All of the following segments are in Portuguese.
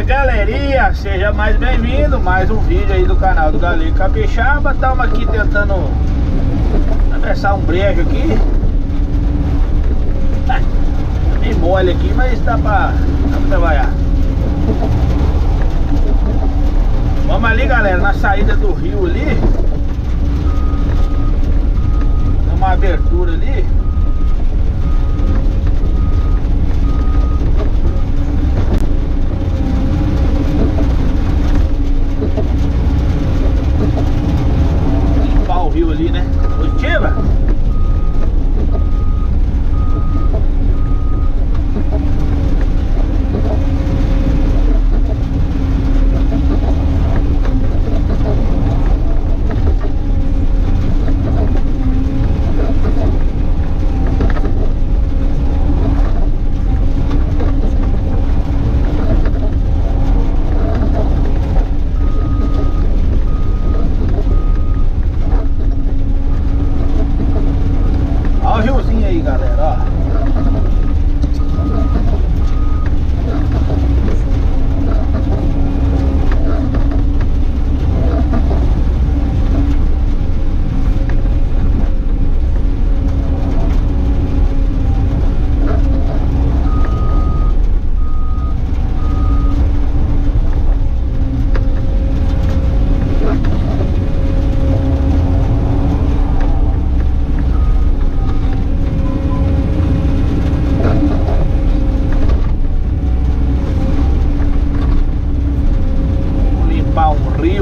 Galerinha, seja mais bem-vindo, mais um vídeo aí do canal do Galego Capixaba. Estamos aqui tentando atravessar um brejo aqui. Tá meio mole aqui, mas dá pra trabalhar. Vamos ali, galera, na saída do rio ali. Tem uma abertura ali. Limpar o rio ali, né? Positiva?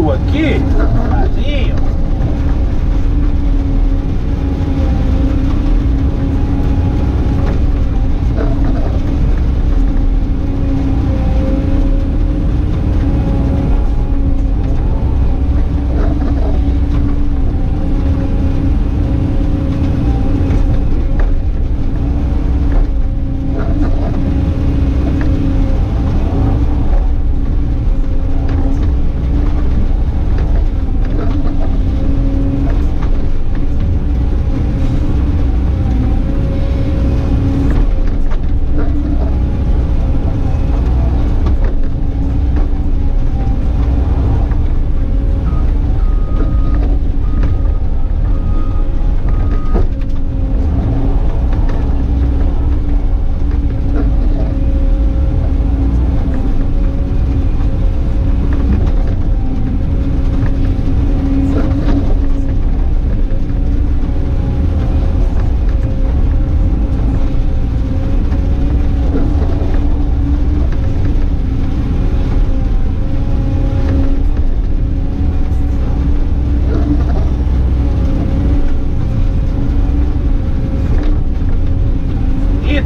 Aqui, vazio.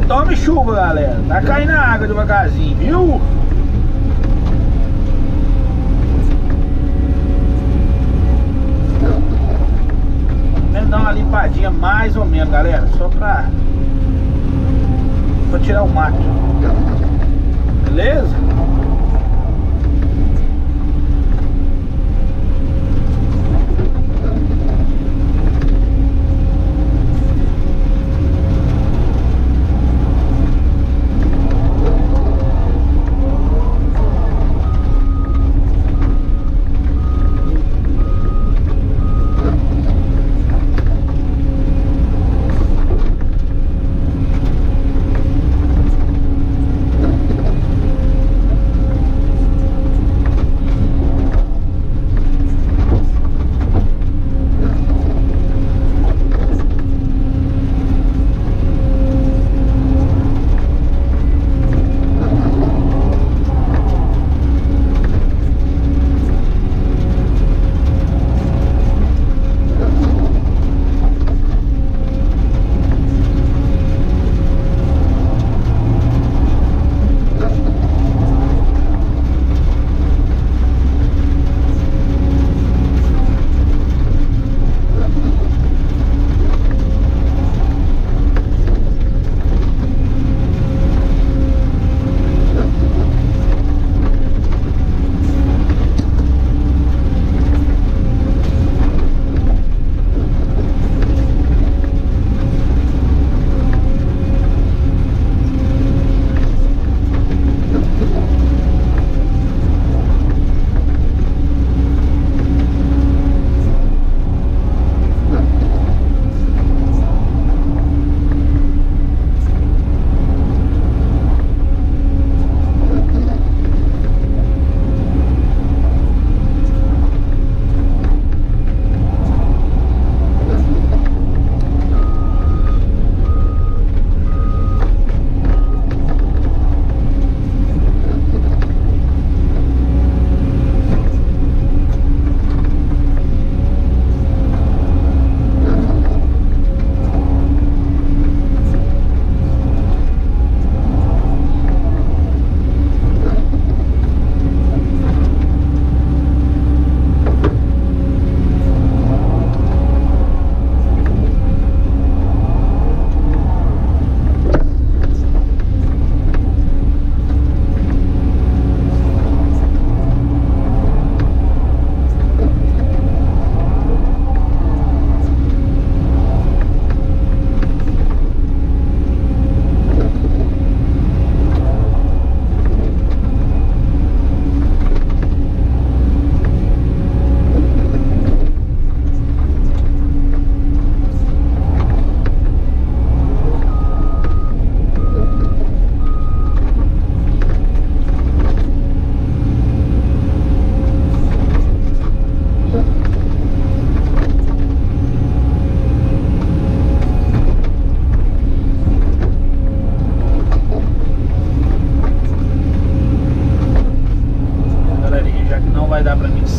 Tome chuva, galera. Tá caindo a água devagarzinho, viu? Vamos dar uma limpadinha mais ou menos, galera. Só pra tirar o mato. Beleza?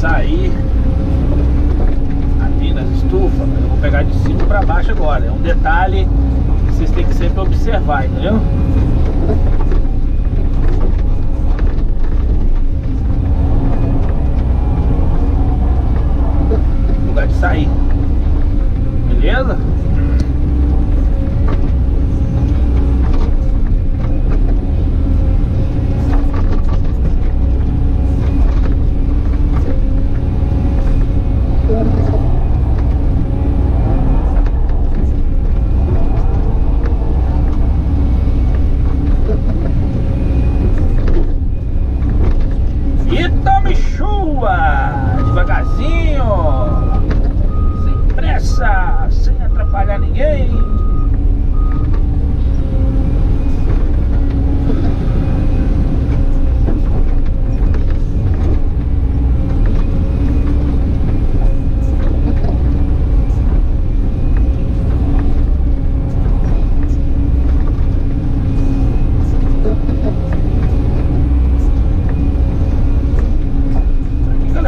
sair aqui nas estufas. Eu vou pegar de cima para baixo agora. É um detalhe que vocês têm que sempre observar, entendeu? Lugar de sair. Beleza? Devagarzinho, sem pressa, sem atrapalhar ninguém.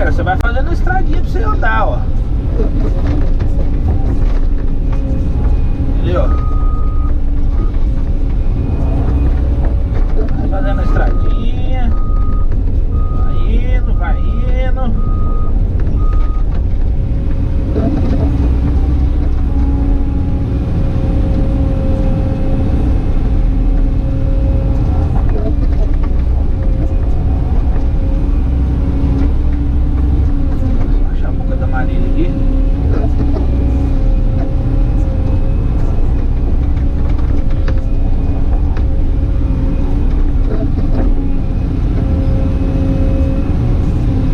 Você vai fazendo a estradinha pra você andar, ó. Entendeu? Vai fazendo a estradinha. Vai indo, vai indo.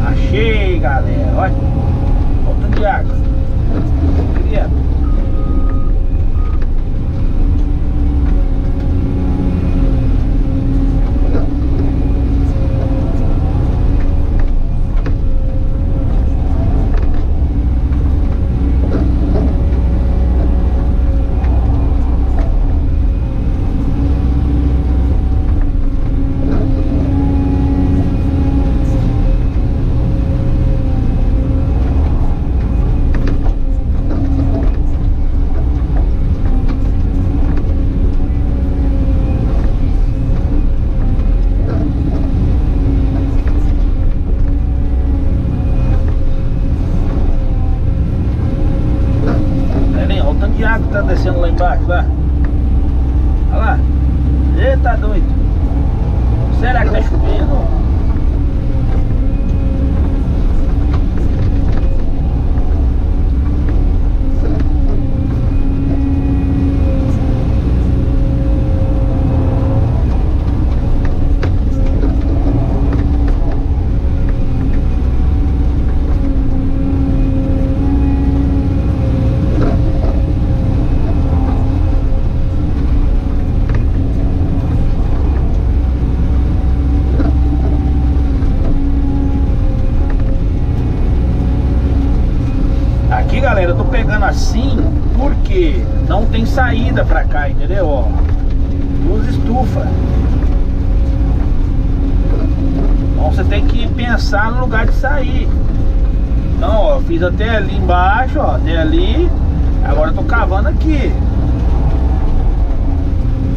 Achei, galera, olha, falta de água. Queria. De água que tá descendo lá embaixo, lá. Olha lá. Eita doido. Será que tá chovendo? Aqui, galera, eu tô pegando assim porque não tem saída pra cá, entendeu? Ó, duas estufas. Então você tem que pensar no lugar de sair. Então, ó, eu fiz até ali embaixo, ó, até ali. Agora eu tô cavando aqui.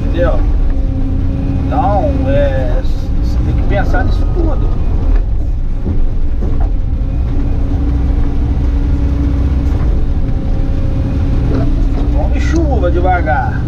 Entendeu? Então, você tem que pensar nisso tudo. Chuva devagar.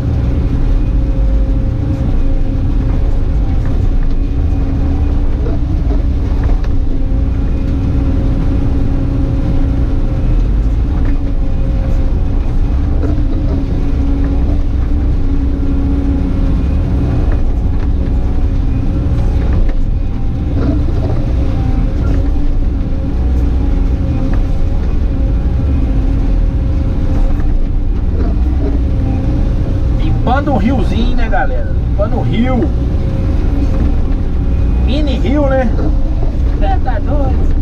Limpando o riozinho, né, galera? Limpando o rio. Mini rio, né? Você tá doido?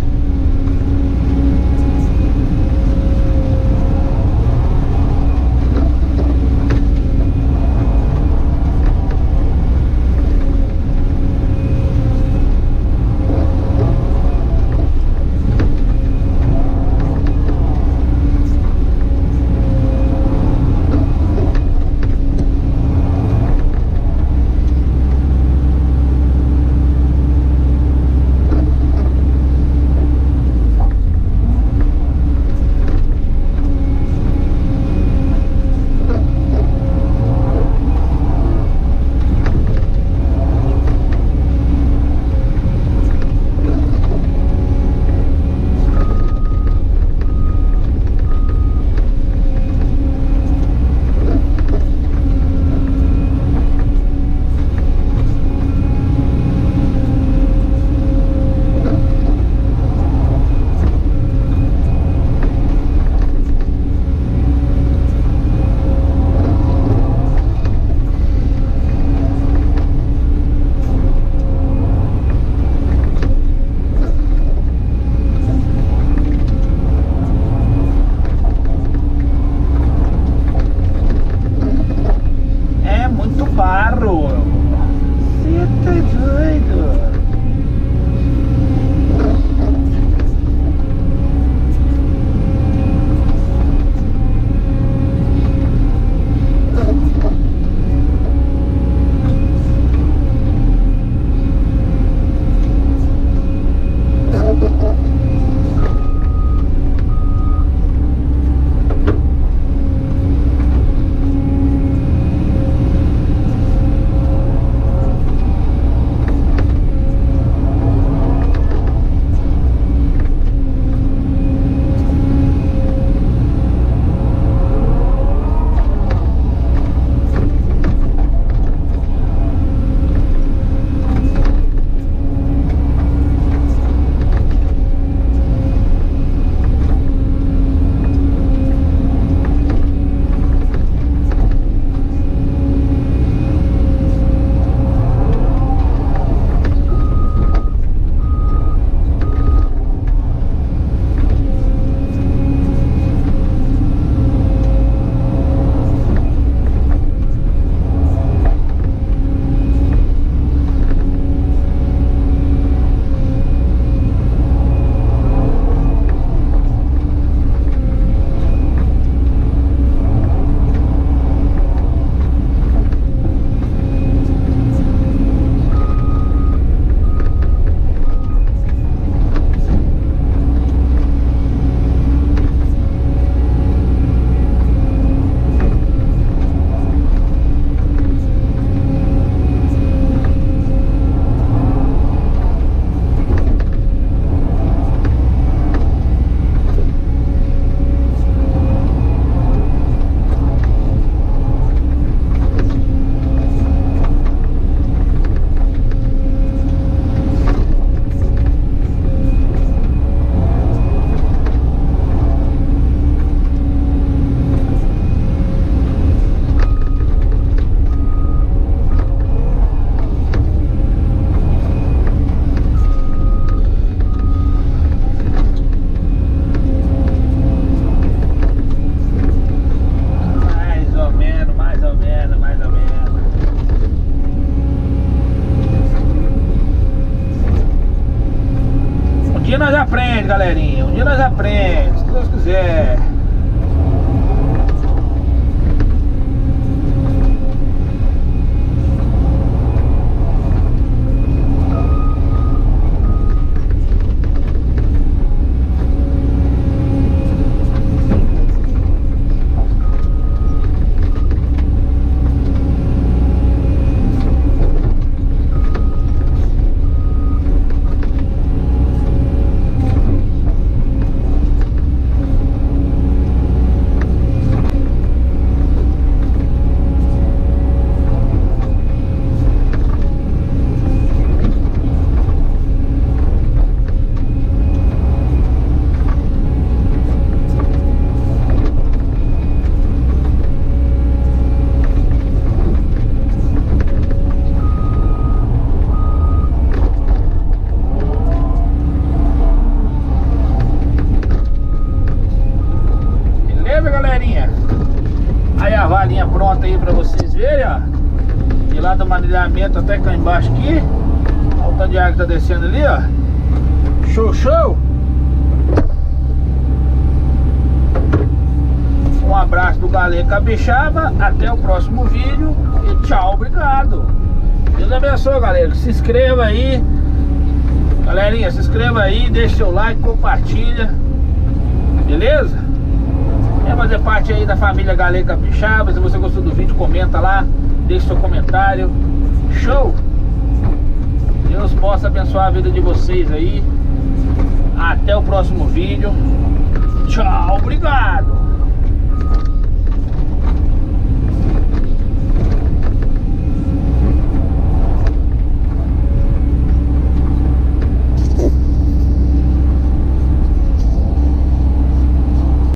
dia nós aprendemos, galerinha. Um dia nós aprendemos, se Deus quiser. Aí a valinha pronta aí pra vocês verem, ó. De lá do manilhamento até cá embaixo aqui. Olha o tanto de água que tá descendo ali, ó. Show, show! Um abraço do Galê Capixaba. Até o próximo vídeo. E tchau, obrigado. Deus abençoe, galera. Se inscreva aí. Galerinha, se inscreva aí. Deixa seu like, compartilha. Beleza? Quer fazer parte aí da família Galê Capixaba? Se você gostou do vídeo, comenta lá, deixe seu comentário. Show! Deus possa abençoar a vida de vocês aí. Até o próximo vídeo. Tchau, obrigado!